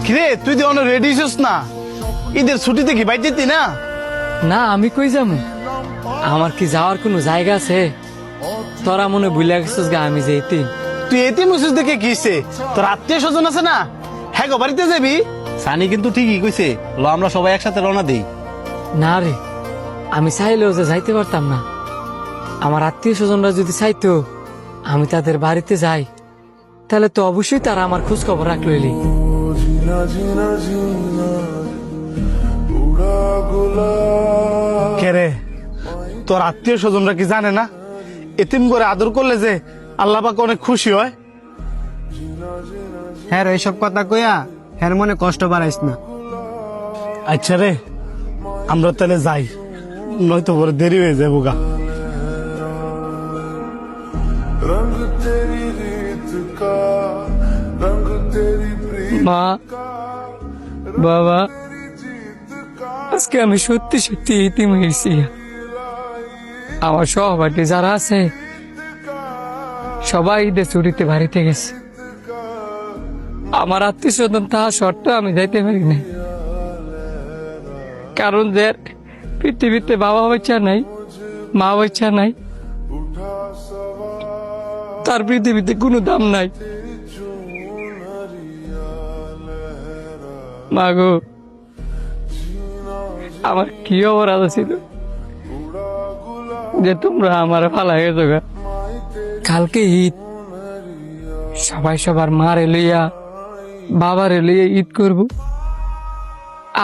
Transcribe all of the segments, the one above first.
কিরে তুই তো অনেক রেডি হইছিস না? ঈদের ছুটিতে কি বাইর যেতি না? না আমি কই যাবো? আমার কি যাওয়ার কোনো জায়গা আছে? তোরা মনে ভুলে গেছিস গা আমি যে এতিম। তুই এতিম হইছিস দেখে কি হইছে? তোর আত্মীয় স্বজন আছে না, হ্যাঁ গো বাড়িতে যাবি? সানি কিন্তু ঠিকই কইছে, ল আমরা সবাই একসাথে রওনা দেই। না রে, আমি চাইলেও যে যাইতে পারতাম না। আমার আত্মীয় স্বজনরা যদি চাইতো আমি তাদের বাড়িতে যাই, তাহলে তো অবশ্যই তারা আমার খোঁজ খবর রাখলি। কে রে, তোর আত্মীয় স্বজনরা কি জানে না এতিম করে আদর করলে যে আল্লাহ পাক অনেক খুশি হয়? হ্যাঁ এইসব কথা কইয়া হ্যাঁ মনে কষ্ট বাড়াইস না। আচ্ছা রে, আমরা তাহলে যাই, নয়তো বড় দেরি হয়ে যাবো গা। মা, বাবা, আজকে আমি সত্যি সত্যি ইতিম হয়েছি। আমার সহপাঠী যারা আছে সবাই ঈদের ছুটিতে বাড়িতে গেছে। আমার আত্মীয় স্বজন তাহা সত্ত্বেও আমি যাইতে পারি না, কারণ যে পৃথিবীতে বাবা বাচ্চা নাই, মা বাচ্চা নাই, তার পৃথিবীতে কোনো দাম নাই। মাগো, আমার কি অপরাধ ছিল যে তোমরা আমার ফালা হয়ে যাবে? কালকে ঈদ, সবাই সবার মারে লইয়া বাবারে লইয়া ঈদ করব।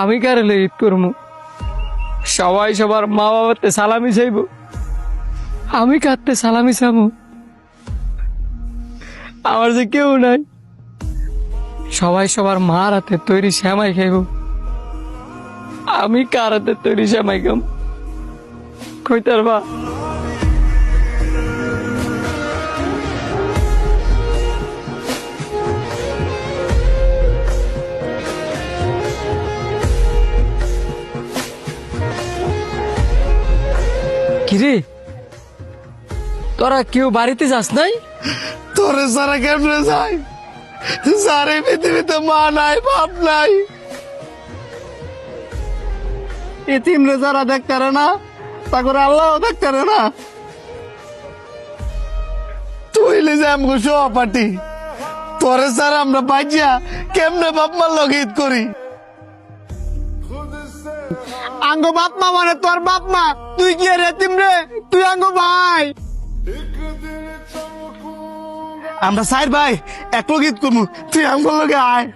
আমি কারে লইয়া ঈদ করবো? সবাই সবার মা বাবাতে সালামি চাইব, আমি কাঁদতে সালামি চাবো? আমার যে কেউ নাই। সবাই সবার মার হাতে তৈরি শ্যামাই খাইব, আমি কার হাতে তৈরি শ্যামাই খাম? কইতার বা কিরে, তোরা কেউ বাড়িতে যাস নাই? তোরে সারা কেমনে যাই? সারে পৃথিবীতে মা নাই, বাপ নাই। এতিম রে যারা দেখতে না, তা করে আল্লাহ দেখতে না। তুই লে যে আমগো সহপাঠী, তোরে সারা আমরা বাজিয়া কেমনে বাপ মার লগে ঈদ করি? আঙ্গো বাপ মা মানে তোর বাপ মা, তুই কি আর এতিম রে? তুই আঙ্গো ভাই। আমরা সাইর ভাই এক লগে ঈদ করবো, তুই আমগো লগে আয়।